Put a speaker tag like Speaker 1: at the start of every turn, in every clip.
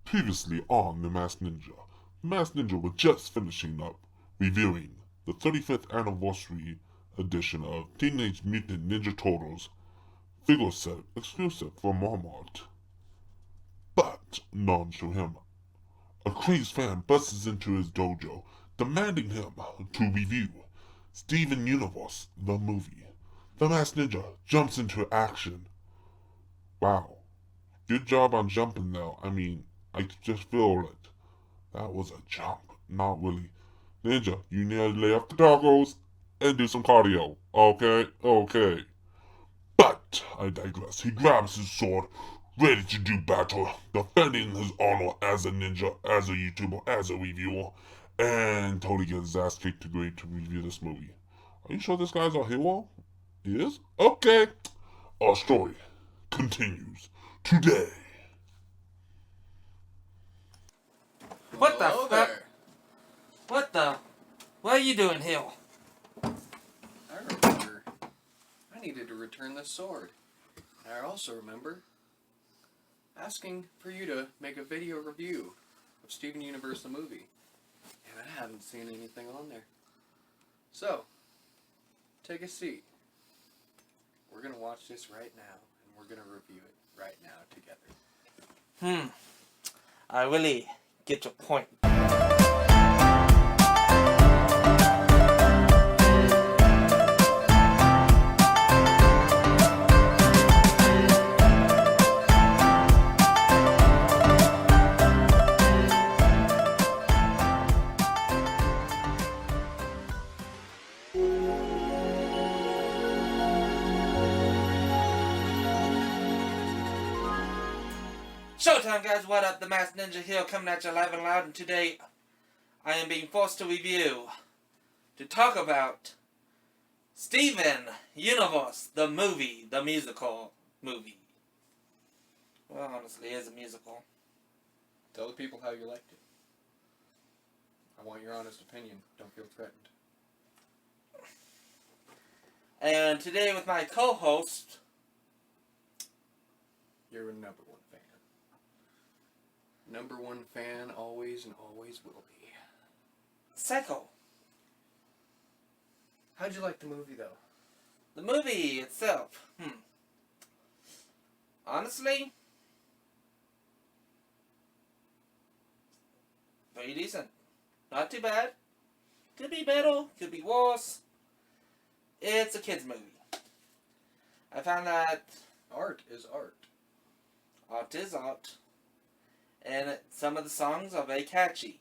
Speaker 1: Previously on The Masked Ninja. The Masked Ninja was just finishing up reviewing the 35th anniversary edition of Teenage Mutant Ninja Turtles figure set exclusive from Walmart. But, none to him, a crazed fan busts into his dojo, demanding him to review Steven Universe, the movie. The Masked Ninja jumps into action. Wow, good job on jumping though. I just feel it. That was a jump, not really. Ninja, you need to lay off the tacos and do some cardio. Okay? Okay. But, I digress. He grabs his sword, ready to do battle, defending his honor as a ninja, as a YouTuber, as a reviewer, and totally gets his ass kicked to agree to review this movie. Are you sure this guy's a hero? He is? Okay. Our story continues today.
Speaker 2: What the
Speaker 3: Hello
Speaker 2: fuck?
Speaker 3: there.
Speaker 2: What the? What are you doing here?
Speaker 3: I remember I needed to return this sword. And I also remember asking for you to make a video review of Steven Universe the movie. And I haven't seen anything on there. So, take a seat. We're going to watch this right now, and we're going to review it right now together.
Speaker 2: I really get your point. Showtime, guys. What up? The Masked Ninja here, coming at you live and loud, and today I am being forced to review, to talk about Steven Universe, the movie, the musical movie. Well, honestly, it is a musical.
Speaker 3: Tell the people how you liked it. I want your honest opinion. Don't feel threatened.
Speaker 2: And today with my co-host,
Speaker 3: You're a number one fan. Number one fan always and always will be.
Speaker 2: Psycho.
Speaker 3: How'd you like the movie, though?
Speaker 2: The movie itself, honestly, very decent. Not too bad. Could be better, could be worse. It's a kid's movie. I found that
Speaker 3: Art is art.
Speaker 2: art is art, and some of the songs are very catchy.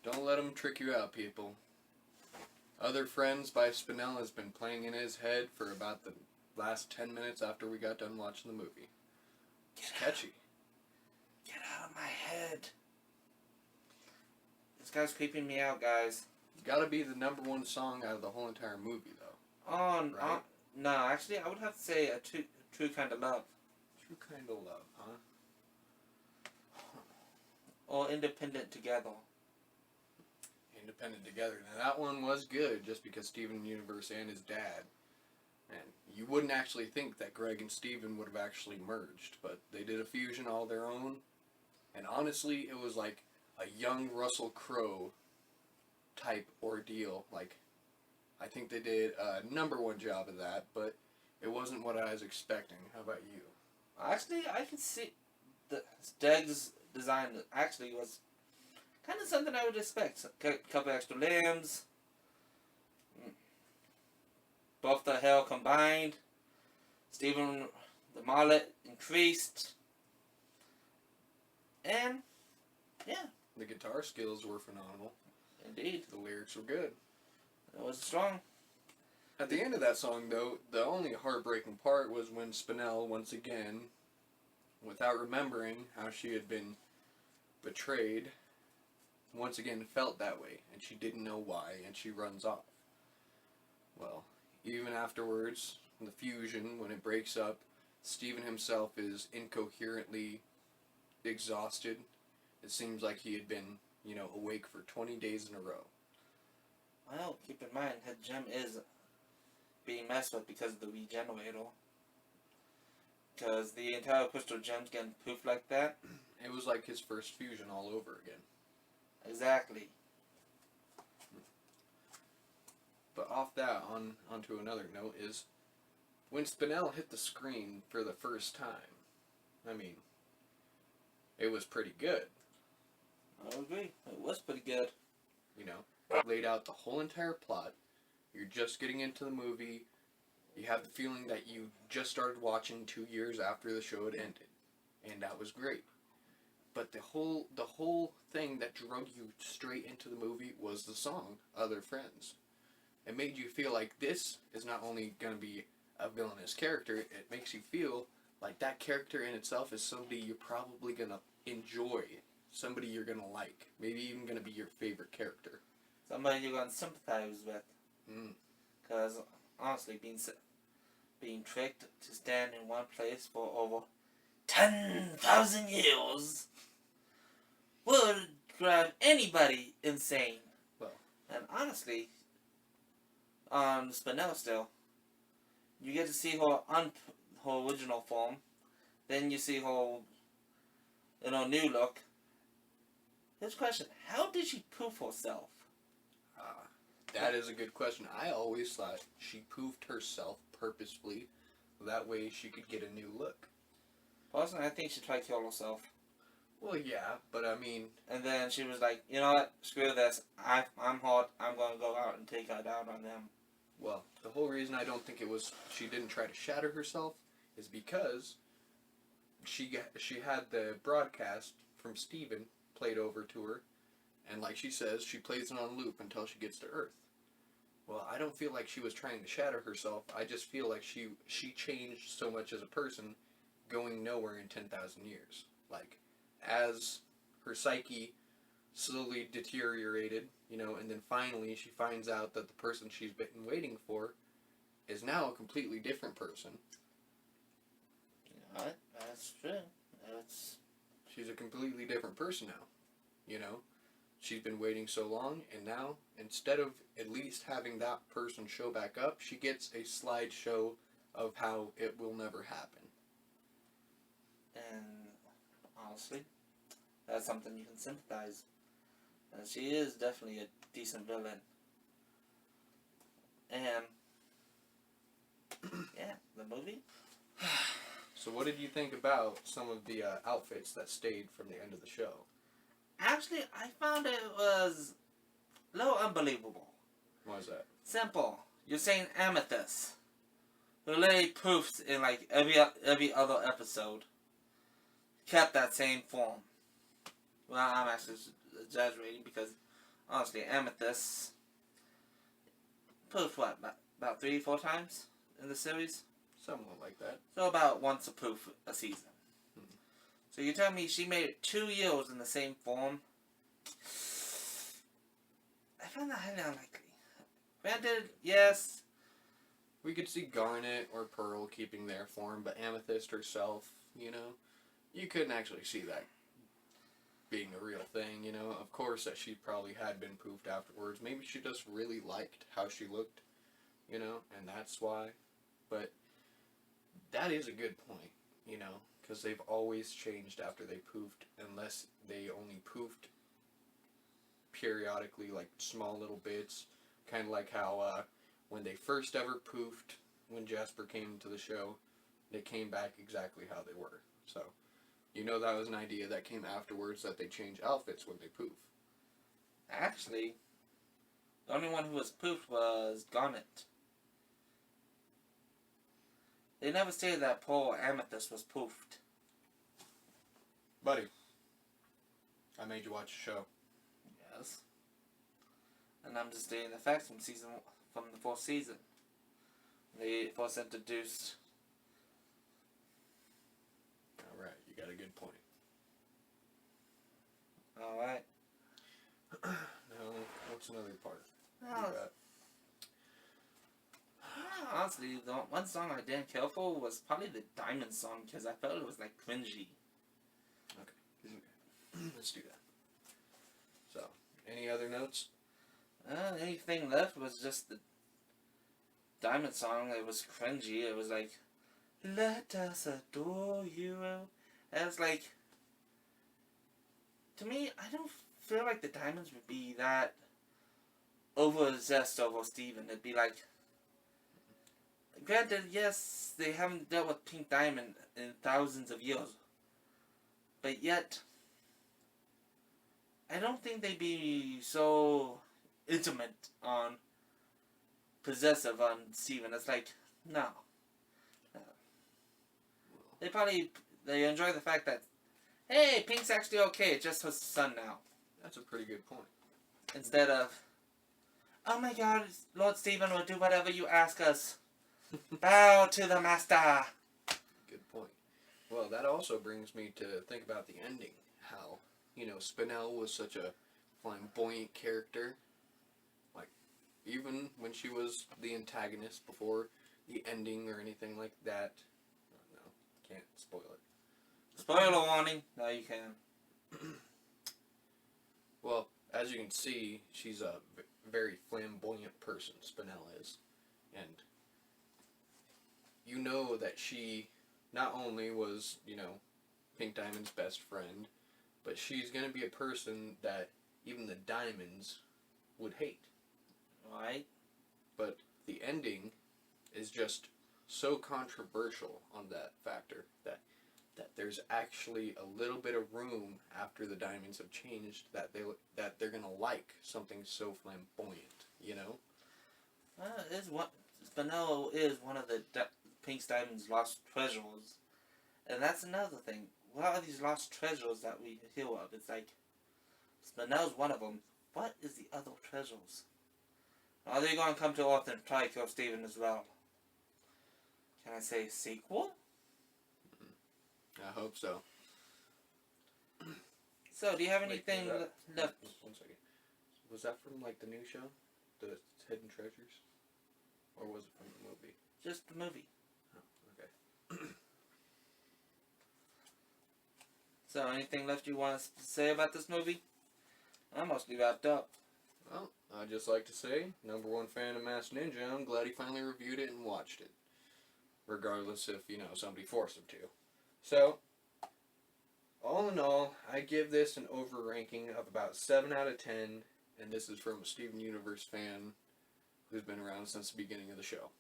Speaker 3: Don't let him trick you out, people. Other Friends by Spinell has been playing in his head for about the last 10 minutes after we got done watching the movie. It's catchy.
Speaker 2: Get out of my head. This guy's creeping me out, guys.
Speaker 3: It's gotta be the number one song out of the whole entire movie, though. Right?
Speaker 2: No, actually, I would have to say a true kind of love.
Speaker 3: True kind of love, huh?
Speaker 2: Or independent together.
Speaker 3: Independent Together. Now that one was good just because Steven Universe and his dad. And you wouldn't actually think that Greg and Steven would have actually merged, but they did a fusion all their own. And honestly, it was like a young Russell Crowe type ordeal. Like, I think they did a number one job of that, but it wasn't what I was expecting. How about you?
Speaker 2: Actually, I can see the Steg's design actually was kind of something I would expect. Couple extra limbs. Both the hair combined. Steven, the mullet increased. And, yeah,
Speaker 3: The guitar skills were phenomenal.
Speaker 2: indeed.
Speaker 3: The lyrics were good.
Speaker 2: It was strong.
Speaker 3: At the end of that song, though, the only heartbreaking part was when Spinell, once again, without remembering how she had been betrayed, once again felt that way, and she didn't know why, and she runs off. Well, even afterwards, the fusion, when it breaks up, Steven himself is incoherently exhausted. It seems like he had been, awake for 20 days in a row.
Speaker 2: Well, keep in mind, his gem is being messed with because of the regenerator. Because the entire crystal gem's getting poofed like that.
Speaker 3: It was like his first fusion all over again.
Speaker 2: Exactly.
Speaker 3: But off that, onto another note is when Spinel hit the screen for the first time. I mean, it was pretty good.
Speaker 2: I agree. It was pretty good.
Speaker 3: You know, laid out the whole entire plot. You're just getting into the movie. You have the feeling that you just started watching 2 years after the show had ended, and that was great. But the whole thing that drug you straight into the movie was the song "Other Friends." It made you feel like this is not only going to be a villainous character, it makes you feel like that character in itself is somebody you're probably going to enjoy, somebody you're going to like, maybe even going to be your favorite character.
Speaker 2: Somebody you're going to sympathize with.
Speaker 3: Mm.
Speaker 2: Because, honestly, being tricked to stand in one place for over 10,000 years would drive anybody insane.
Speaker 3: Well.
Speaker 2: And honestly, on Spinel still, you get to see her original form, then you see her new look. Here's a question: how did she poof herself?
Speaker 3: That is a good question. I always thought she poofed herself purposefully, that way she could get a new look.
Speaker 2: Personally, I think she tried to kill herself.
Speaker 3: Well, yeah, but I mean...
Speaker 2: And then she was like, you know what, screw this, I'm hot, I'm going to go out and take it out on them.
Speaker 3: Well, the whole reason I don't think it was she didn't try to shatter herself is because she had the broadcast from Steven played over to her, and like she says, she plays it on loop until she gets to Earth. Well, I don't feel like she was trying to shatter herself. I just feel like she changed so much as a person, going nowhere in 10,000 years. Like, as her psyche slowly deteriorated, and then finally she finds out that the person she's been waiting for is now a completely different person.
Speaker 2: That's true.
Speaker 3: She's a completely different person now, She's been waiting so long, and now, instead of at least having that person show back up, she gets a slideshow of how it will never happen.
Speaker 2: And honestly, that's something you can sympathize. And she is definitely a decent villain. And yeah, the movie.
Speaker 3: So what did you think about some of the outfits that stayed from the end of the show?
Speaker 2: Actually, I found it was a little unbelievable.
Speaker 3: Why is that?
Speaker 2: Simple. You're saying Amethyst, who literally poofs in like every other episode, kept that same form. Well, I'm actually exaggerating because honestly, Amethyst poofed what, about 3-4 times in the series?
Speaker 3: Somewhat like that.
Speaker 2: So about once a poof a season. So you're telling me she made it 2 years in the same form? I found that highly unlikely. Granted, yes.
Speaker 3: We could see Garnet or Pearl keeping their form, but Amethyst herself, you couldn't actually see that being a real thing, Of course that she probably had been poofed afterwards. Maybe she just really liked how she looked, and that's why. But that is a good point, because they've always changed after they poofed, unless they only poofed periodically, like small little bits, kind of like how when they first ever poofed, when Jasper came to the show, they came back exactly how they were. So, that was an idea that came afterwards, that they change outfits when they poof.
Speaker 2: Actually, the only one who was poofed was Garnet. They never stated that poor Amethyst was poofed.
Speaker 3: Buddy, I made you watch a show.
Speaker 2: Yes. And I'm just stating the facts from the 4th season. They first introduced.
Speaker 3: Alright, you got a good point.
Speaker 2: Alright.
Speaker 3: Now, what's another part?
Speaker 2: Honestly, the one song I didn't care for was probably the Diamond song, because I felt it was like cringy.
Speaker 3: Okay. Let's do that. So, any other notes?
Speaker 2: Anything left was just the Diamond song. It was cringy. It was like Let us adore you. And it's like, to me, I don't feel like the Diamonds would be that over-zest over Steven. It'd be like, granted, yes, they haven't dealt with Pink Diamond in thousands of years. But yet, I don't think they'd be so intimate on, possessive on Steven. It's like, no. They enjoy the fact that, hey, Pink's actually okay, it's just her son now.
Speaker 3: That's a pretty good point.
Speaker 2: Instead of, oh my god, Lord Steven will do whatever you ask us. Bow to the master.
Speaker 3: Good point. Well, that also brings me to think about the ending. How, Spinel was such a flamboyant character. Like, even when she was the antagonist before the ending or anything like that. No, can't spoil it.
Speaker 2: Spoiler warning. No, you can.
Speaker 3: Well, as you can see, she's a very flamboyant person, Spinel is. And you know that she not only was, Pink Diamond's best friend, but she's going to be a person that even the Diamonds would hate.
Speaker 2: Right?
Speaker 3: But the ending is just so controversial on that factor that there's actually a little bit of room after the Diamonds have changed that they're going to like something so flamboyant,
Speaker 2: Spinel is one of the Pink's Diamond's lost treasures. And that's another thing. What are these lost treasures that we hear of? It's like, Spinel's one of them. What is the other treasures? Are they going to come to Earth and try to kill Steven as well? Can I say sequel?
Speaker 3: I hope so.
Speaker 2: So, do you have
Speaker 3: Wait,
Speaker 2: anything
Speaker 3: was that-
Speaker 2: left?
Speaker 3: 1 second. Was that from, the new show? The Hidden Treasures? Or was it from the movie?
Speaker 2: Just the movie.
Speaker 3: Oh, okay.
Speaker 2: So, anything left you want to say about this movie? I'm mostly wrapped up.
Speaker 3: Well, I'd just like to say, #1 fan of Masked Ninja, I'm glad he finally reviewed it and watched it. Regardless if, somebody forced him to. So, all in all, I give this an over ranking of about 7 out of 10, and this is from a Steven Universe fan who's been around since the beginning of the show.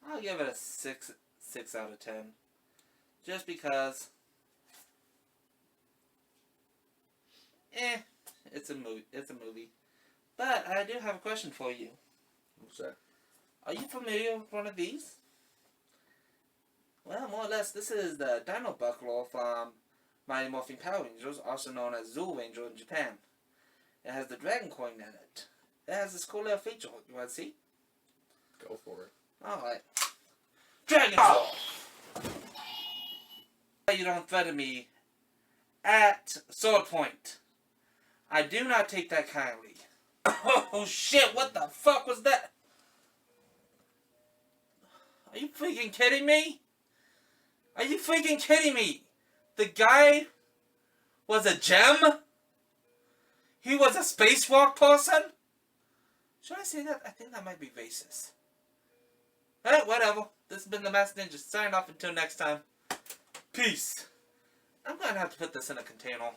Speaker 2: I'll give it a 6 out of 10. Just because, it's a movie. But I do have a question for you.
Speaker 3: What's that?
Speaker 2: Are you familiar with one of these? Well, more or less, this is the Dino Buckler from Mighty Morphin Power Rangers, also known as Zoo Ranger in Japan. It has the Dragon Coin in it. It has this cool little feature. You want to see?
Speaker 3: Go for it.
Speaker 2: Alright. Dragon Sword! You don't threaten me at sword point. I do not take that kindly. Oh shit, what the fuck was that? Are you freaking kidding me? Are you freaking kidding me? The guy was a gem? He was a spacewalk person? Should I say that? I think that might be racist. Alright, whatever. This has been the Masked Ninja. Signing off until next time. Peace. I'm going to have to put this in a container.